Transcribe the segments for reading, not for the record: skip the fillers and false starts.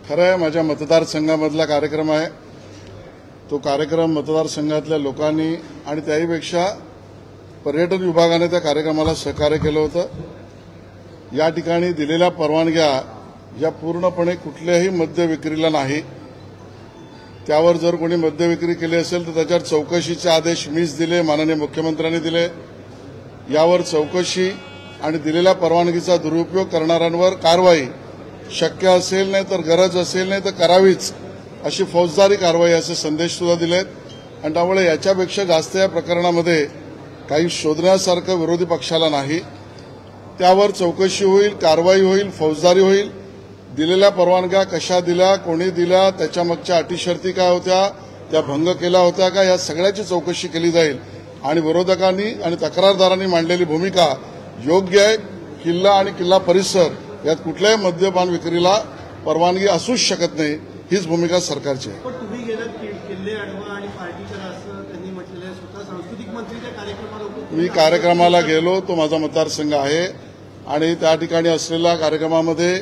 खरं आहे, माझ्या मतदारसंघामधला कार्यक्रम आहे। तो कार्यक्रम मतदारसंघातल्या लोकांनी आणि त्याहीपेक्षा पर्यटन विभागाने त्या कार्यक्रमाला सहकार्य केलं होतं। या ठिकाणी दिलेल्या परवानग्या या पूर्णपणे कुठल्याही मद्य विक्रीला नाही। त्यावर जर कोणी मद्य विक्री केली असेल तर त्याच्यावर चौकशीचे आदेश मीच दिले, माननीय मुख्यमंत्र्यांनी दिले। यावर चौकशी आणि दिलेल्या परवानगीचा दुरुपयोग करणाऱ्यांवर कारवाई शक्य असेल नाही तर गरज असेल नाही तर करावीच अशी फौजदारी कारवाई असे संदेश सुद्धा दिलेत। आणि त्यामुळे याच्यापेक्षा जास्त या प्रकरणामध्ये काही शोधण्यासारखं विरोधी पक्षाला नाही। त्यावर चौकशी होईल, कारवाई होईल, फौजदारी होईल। दिलेल्या परवानग्या कशा दिल्या, कोणी दिल्या, त्याच्या मागच्या अटी शर्ती काय होत्या, त्या भंग केल्या होत्या का, या सगळ्याची चौकशी केली जाईल। आणि विरोधकांनी आणि तक्रारदारांनी मांडलेली भूमिका योग्य आहे। किल्ला आणि किल्ला परिसर यात कुठल्याही मद्यपान विक्रीला परवानगी असूच शकत नाही, हीच भूमिका सरकारची आहे। तुम्ही गेलात किल्ले अडवा आणि पार्टी करा असं त्यांनी म्हटलेलं आहे। स्वतः सांस्कृतिक मंत्रीच्या कार्यक्रमाला मी कार्यक्रमाला गेलो, तो माझा मतदारसंघ आहे आणि त्या ठिकाणी असलेल्या कार्यक्रमामध्ये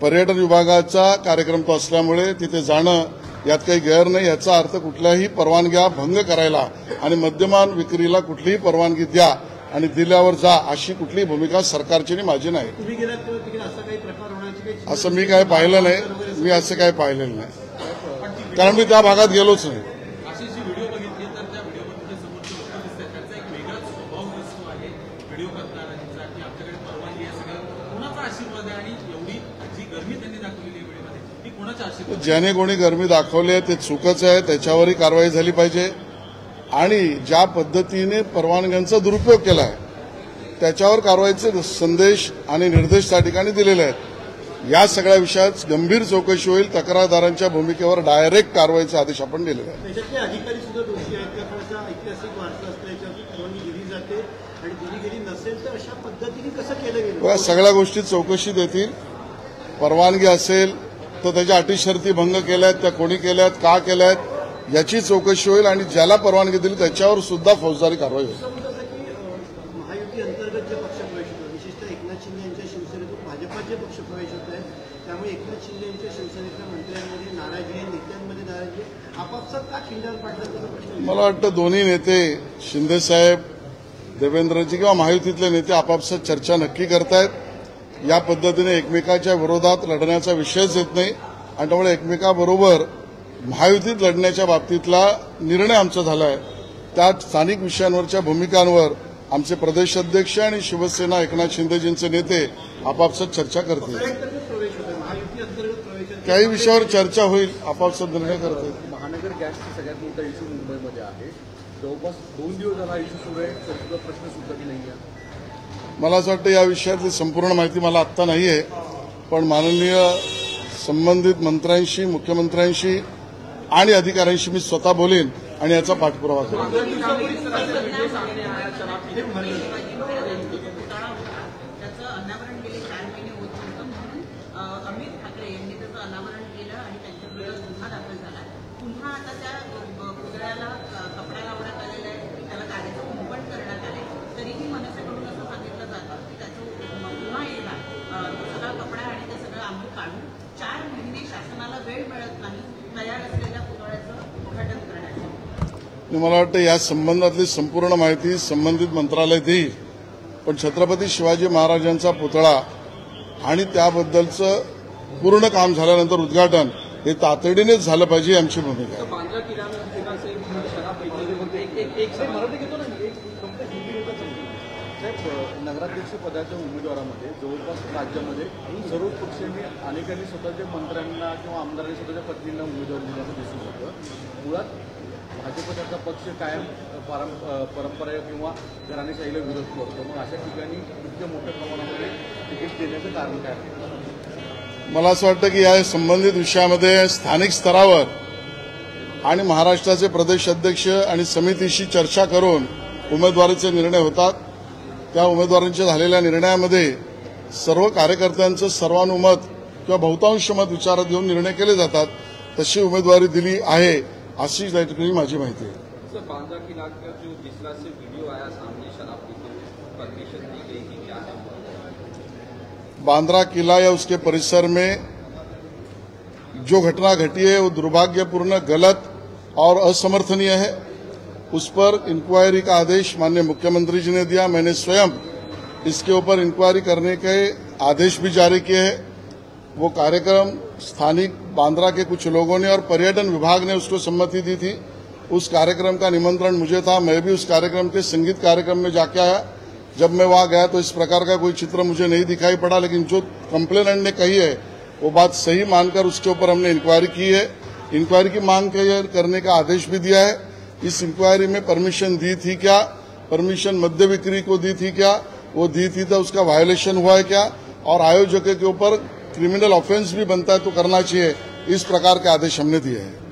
पर्यटन विभागाचा कार्यक्रम तो असल्यामुळे तिथे जाणं यात काही गैर नाही। याचा अर्थ कुठल्याही परवानग्या भंग करायला आणि मद्यपान विक्रीला कुठलीही परवानगी द्या आणि दिल्यावर जा अशी कुठलीही भूमिका सरकारची आणि माझी नाही। तुम्ही गेलात तेव्हा तिकडे असा काही प्रकार होण्याची काही असं मी काय पाहिलं नाही, मी असं काय पाहिलेलं नाही, कारण मी त्या भागात गेलोच नाही। अशी जी व्हिडिओ बघितली तर त्या व्हिडिओमध्ये समोरचे लोक दिसतात, त्यांचा एक वेगळाच स्वभाव दिसतो आहे व्हिडिओ करणाऱ्यांचा की आमच्याकडे परवानगी आहे सगळं। कोणाचा आशीर्वाद आहे आणि एवढी जी गरमी त्यांनी दाखवलेली आहे व्हिडिओमध्ये ती कोणाचा आशीर्वाद? ज्याने कोणी गरमी दाखवली आहे ते चुकच आहे, त्याच्यावरही कारवाई झाली पाहिजे। आणि ज्या पद्धतीने परवानग्यांचा दुरुपयोग केला आहे त्याच्यावर कारवाईचे संदेश आणि निर्देश त्या ठिकाणी दिलेले आहेत। या सगळ्या विषयात गंभीर चौकशी होईल। तक्रारदारांच्या भूमिकेवर डायरेक्ट कारवाईचे आदेश आपण दिलेले आहेत। त्याच्यातले अधिकारी सुद्धा दोषी आहेत का? असा ऐतिहासिक वारसा असतो, याच्यावर परवानगी दिली जाते आणि दिली गेली नसेल तर अशा पद्धतीने कसं केलं गेलं? बघा, सगळ्या गोष्टी चौकशी देतील। परवानगी असेल तर त्याच्या अटी शर्ती भंग केल्यात, त्या कोणी केल्यात, का केल्यात याची चौकशी होईल आणि ज्याला परवानगी दिली त्याच्यावर सुद्धा फौजदारी कारवाई होईल। महायुती अंतर्गत जे पक्षप्रवेश होतात, विशेषतः एकनाथ शिंदे यांच्या शिवसेनेतून भाजपाचे पक्षप्रवेश होत आहेत, त्यामुळे एकनाथ शिंदे यांच्या शिवसेनेतल्या मंत्र्यांमध्ये नाराजी आहे, नेत्यांमध्ये नाराजी आहे। आपापसात का खिंडार पाडतात त्याचा प्रश्न? मला वाटतं दोन्ही नेते शिंदेसाहेब, देवेंद्रजी किंवा महायुतीतले नेते आपापसात चर्चा नक्की करतायत। या पद्धतीने एकमेकाच्या विरोधात लढण्याचा विषयच येत नाही आणि त्यामुळे एकमेकाबरोबर महायुतीत लढण्याच्या बाबतीतला निर्णय आमचा झाला आहे। त्या स्थानिक विषयांवरच्या भूमिकांवर आमचे प्रदेश अध्यक्ष आणि शिवसेना एकनाथ शिंदेजींचे नेते आपापसात चर्चा करतील। काही विषयावर चर्चा होईल, आपापसात निर्णय करतील। महानगर गॅसचा सगळ्यात मोठा इश्यू मुंबईमध्ये आहे। जवळपास 2 दिवस झाला इश्यू सुरू आहे, तर प्रश्न सुटत नाहीये। मला असं वाटतं या विषयातली संपूर्ण माहिती मला आत्ता नाही आहे, पण माननीय संबंधित मंत्र्यांशी, मुख्यमंत्र्यांशी आणि अधिकाऱ्यांशी मी स्वतः बोलेन आणि याचा पाठपुरावा करेन। मला वाटतं या संबंधातली संपूर्ण माहिती संबंधित मंत्रालय देईल, पण छत्रपती शिवाजी महाराजांचा पुतळा आणि त्याबद्दलचं पूर्ण काम झाल्यानंतर उद्घाटन हे तातडीनेच झालं पाहिजे आमची भूमिका आहे। नगराध्यक्ष पदाच्या उमेदवारामध्ये जवळपास राज्यामध्ये सर्व पक्षांनी अनेकांनी स्वतःच्या मंत्र्यांना किंवा आमदारांनी स्वतःच्या पत्नींना उमेदवारी दिल्याचं दिसून येतं। मुळात भाजपचा पक्ष कायम परंपरा किंवा घराणेशाहीला विरोध करतो, मग अशा ठिकाणी इतक्या मोठ्या प्रमाणामध्ये तिकीट देण्याचं कारण काय आहे? मला असं वाटतं की या संबंधित विषयामध्ये स्थानिक स्तरावर आणि महाराष्ट्राचे प्रदेश अध्यक्ष आणि समितीशी चर्चा करून उमेदवारीचे निर्णय होतात। त्या उमेदवारांच्या झालेल्या निर्णयामध्ये सर्व कार्यकर्त्यांचं सर्वानुमत किंवा बहुतांश मत विचारात घेऊन निर्णय केले जातात। तशी उमेदवारी दिली आहे अशी त्या ठिकाणी माझी माहिती आहे। सर, बांद्रा किला का जो जिस तरह से वीडियो आया सामने शराब पीते हुए, परमिशन दी गई कि क्या है? बांद्रा किला या उसके परिसर में जो घटना घटी है वो दुर्भाग्यपूर्ण, गलत और असमर्थनीय है। उस पर इंक्वायरी का आदेश माननीय मुख्यमंत्री जी ने दिया। मैंने स्वयं इसके ऊपर इंक्वायरी करने के आदेश भी जारी किए हैं। वो कार्यक्रम स्थानिक बांद्रा के कुछ लोगों ने और पर्यटन विभाग ने उसको सम्मति दी थी। उस कार्यक्रम का निमंत्रण मुझे था। मैं भी उस कार्यक्रम के संगीत कार्यक्रम में जाके आया। जब मैं वहां गया तो इस प्रकार का कोई चित्र मुझे नहीं दिखाई पड़ा, लेकिन जो कंप्लेनेंट ने कही है वो बात सही मानकर उसके ऊपर हमने इंक्वायरी की है। इंक्वायरी की मांग करने का आदेश भी दिया है। इस इंक्वायरी में परमिशन दी थी क्या, परमिशन मद्य बिक्री को दी थी क्या, वो दी थी तो उसका वायोलेशन हुआ है क्या, और आयोजक के ऊपर क्रिमिनल ऑफेंस भी बनता है तो करना चाहिए। इस प्रकार के आदेश हमने दिए हैं।